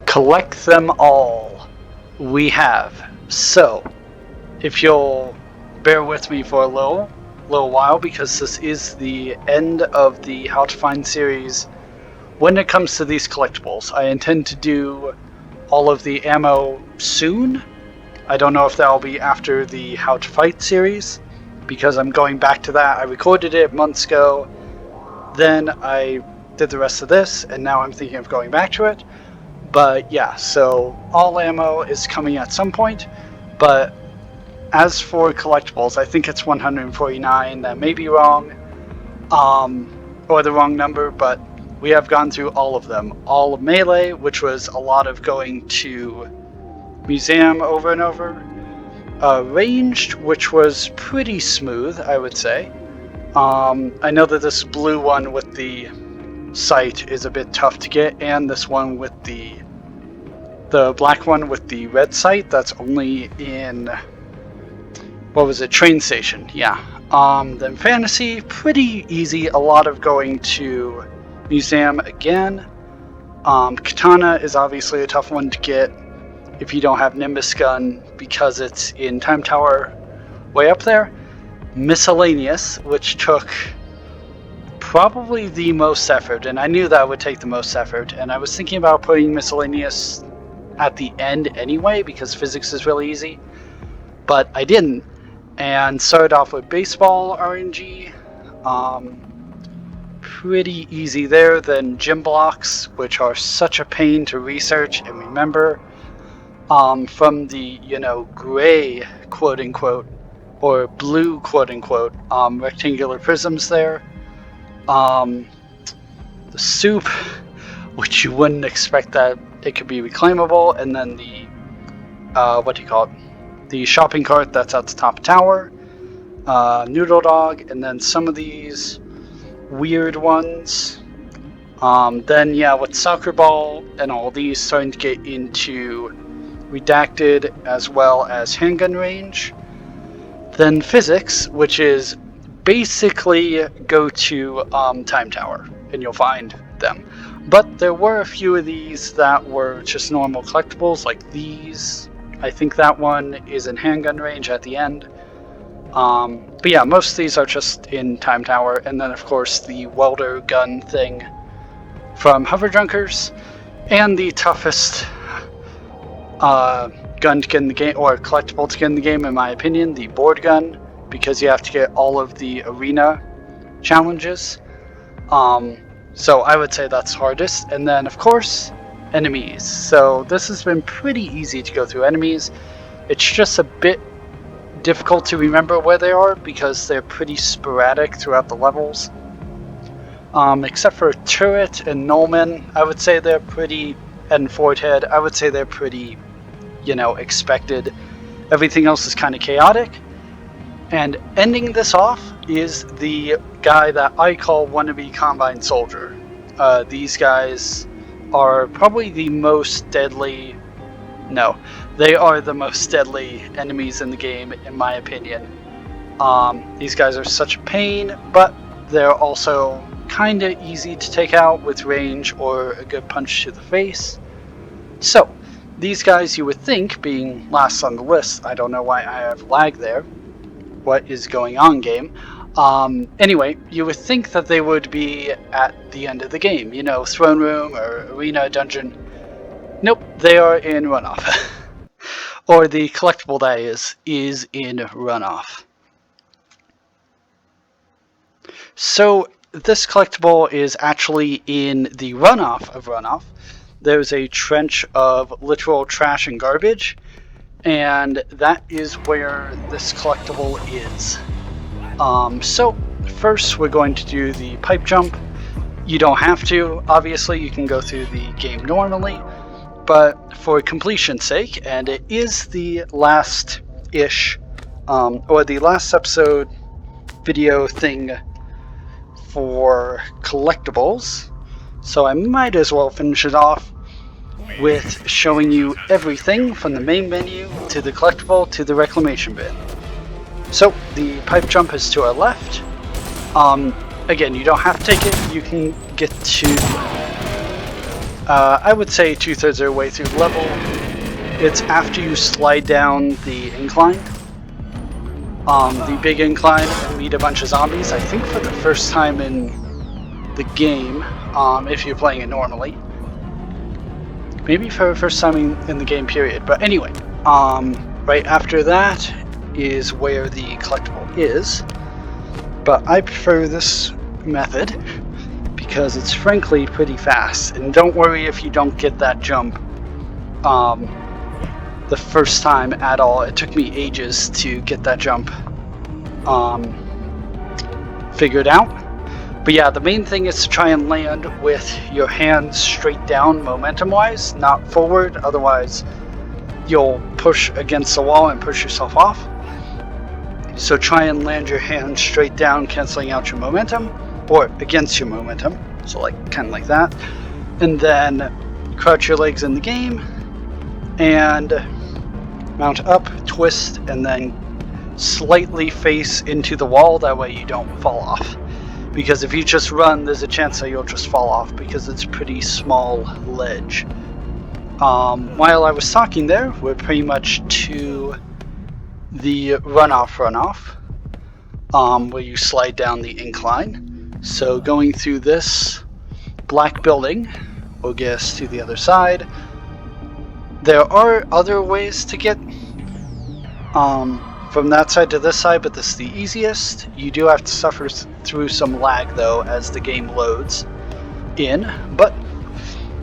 Collect them all. We have. So, if you'll bear with me for a little while, because this is the end of the How to Find series. When it comes to these collectibles, I intend to do all of the ammo soon. I don't know if that'll be after the How to Fight series, because I'm going back to that. I recorded it months ago, then I did the rest of this, and now I'm thinking of going back to it. But yeah, so all ammo is coming at some point, but as for collectibles, I think it's 149. That may be wrong, or the wrong number, but we have gone through all of them. All of Melee, which was a lot of going to museum over and over. Ranged, which was pretty smooth, I would say. I know that this blue one with the sight is a bit tough to get, and this one with the black one with the red sight, that's only in, what was it, train station, yeah. Then Fantasy, pretty easy, a lot of going to museum again. Katana is obviously a tough one to get if you don't have Nimbus gun, because it's in Time Tower way up there. Miscellaneous, which took probably the most effort, and I knew that would take the most effort, and I was thinking about putting Miscellaneous at the end anyway, because physics is really easy, but I didn't, and started off with Baseball RNG. Pretty easy there. Then gym blocks, which are such a pain to research and remember, from the, gray quote unquote or blue quote unquote rectangular prisms there. The soup, which you wouldn't expect that it could be reclaimable, and then the the shopping cart that's at the top tower, Noodle Dog, and then some of these weird ones. Then yeah, with Soccer Ball and all these, starting to get into Redacted as well as handgun range. Then Physics, which is basically go to Time Tower and you'll find them. But there were a few of these that were just normal collectibles, like these. I think that one is in handgun range at the end. But yeah, most of these are just in Time Tower, and then of course the welder gun thing from Hover Drunkers, and the toughest gun to get in the game, or collectible to get in the game in my opinion, the board gun, because you have to get all of the arena challenges. So I would say that's hardest, and then of course enemies. So this has been pretty easy to go through enemies. It's just a bit difficult to remember where they are because they're pretty sporadic throughout the levels. Except for Turret and Nolman, I would say they're pretty, and Fort Head, I would say they're pretty, expected. Everything else is kind of chaotic. And ending this off is the guy that I call wannabe Combine Soldier. These guys are probably the most deadly. No, they are the most deadly enemies in the game, in my opinion. These guys are such a pain, but they're also kind of easy to take out with range or a good punch to the face. So, these guys you would think, being last on the list, I don't know why I have lag there. What is going on, game? Anyway, you would think that they would be at the end of the game, throne room or arena dungeon. Nope, they are in runoff. Or the collectible that is in runoff. So this collectible is actually in the runoff of runoff. There's a trench of literal trash and garbage, and that is where this collectible is. So first we're going to do the pipe jump. You don't have to, obviously you can go through the game normally, but for completion's sake, and it is the last-ish, or the last episode video thing for collectibles, so I might as well finish it off with showing you everything from the main menu to the collectible to the reclamation bin. So the pipe jump is to our left. Again, you don't have to take it, you can get to I would say 2/3 of the way through the level. It's after you slide down the incline. The big incline, and meet a bunch of zombies, I think for the first time in the game, if you're playing it normally. Maybe for the first time in the game period, but anyway, right after that is where the collectible is, but I prefer this method because it's frankly pretty fast, and don't worry if you don't get that jump the first time at all. It took me ages to get that jump figured out. But yeah, the main thing is to try and land with your hands straight down momentum wise, not forward, otherwise you'll push against the wall and push yourself off. So try and land your hands straight down, canceling out your momentum, or against your momentum, so like kind of like that. And then crouch your legs in the game and mount up, twist, and then slightly face into the wall, that way you don't fall off. Because if you just run, there's a chance that you'll just fall off because it's a pretty small ledge. While I was talking there, we're pretty much to the runoff, where you slide down the incline. So going through this black building will get us to the other side. There are other ways to get from that side to this side, but this is the easiest. You do have to suffer through some lag though as the game loads in, but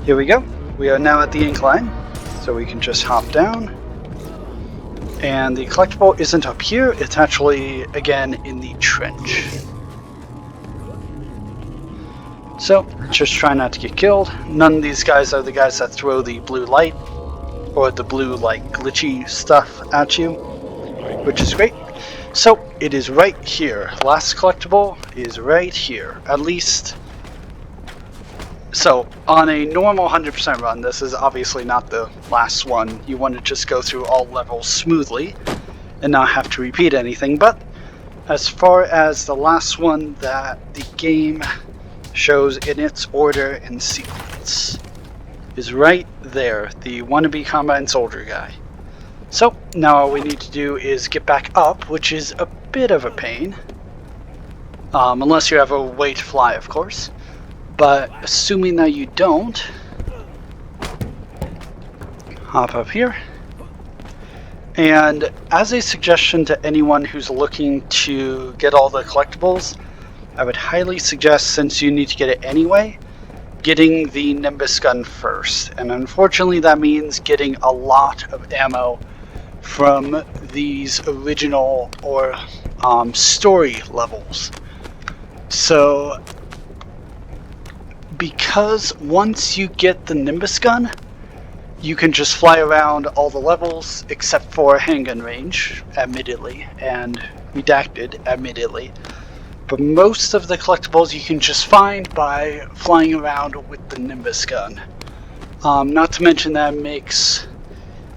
here we go. We are now at the incline, so we can just hop down. And the collectible isn't up here, it's actually again in the trench. So just try not to get killed. None of these guys are the guys that throw the blue light or the blue like glitchy stuff at you, which is great. So it is right here. Last collectible is right here, at least. So on a normal 100% run, this is obviously not the last one. You want to just go through all levels smoothly and not have to repeat anything. But as far as the last one that the game shows in its order and sequence is right there, the wannabe Combien Soldier guy. So now all we need to do is get back up, which is a bit of a pain. Unless you have a way to fly, of course. But assuming that you don't, hop up here. And as a suggestion to anyone who's looking to get all the collectibles, I would highly suggest, since you need to get it anyway, getting the Nimbus gun first. And unfortunately that means getting a lot of ammo from these original or story levels. So because once you get the Nimbus gun, you can just fly around all the levels except for handgun range, admittedly, and redacted, admittedly. But most of the collectibles you can just find by flying around with the Nimbus gun. Not to mention that it makes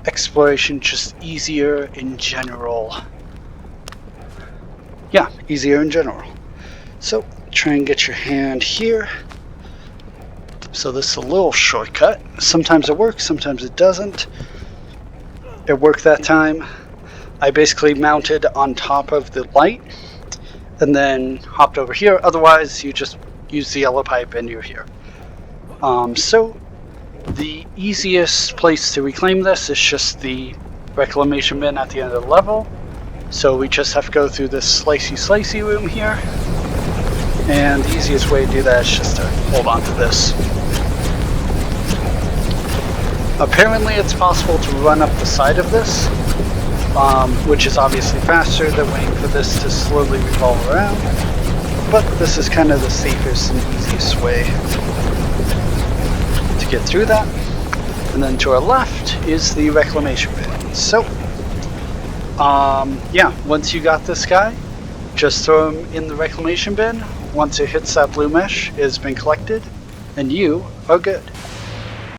exploration just easier in general. Yeah, easier in general. So try and get your hand here. So this is a little shortcut. Sometimes it works, sometimes it doesn't. It worked that time. I basically mounted on top of the light and then hopped over here. Otherwise you just use the yellow pipe and you're here. So the easiest place to reclaim this is just the reclamation bin at the end of the level. So we just have to go through this slicey room here. And the easiest way to do that is just to hold on to this. Apparently it's possible to run up the side of this, which is obviously faster than waiting for this to slowly revolve around. But this is kind of the safest and easiest way to get through that. And then to our left is the reclamation bin. So, yeah, once you got this guy, just throw him in the reclamation bin. Once it hits that blue mesh, it has been collected, and you are good.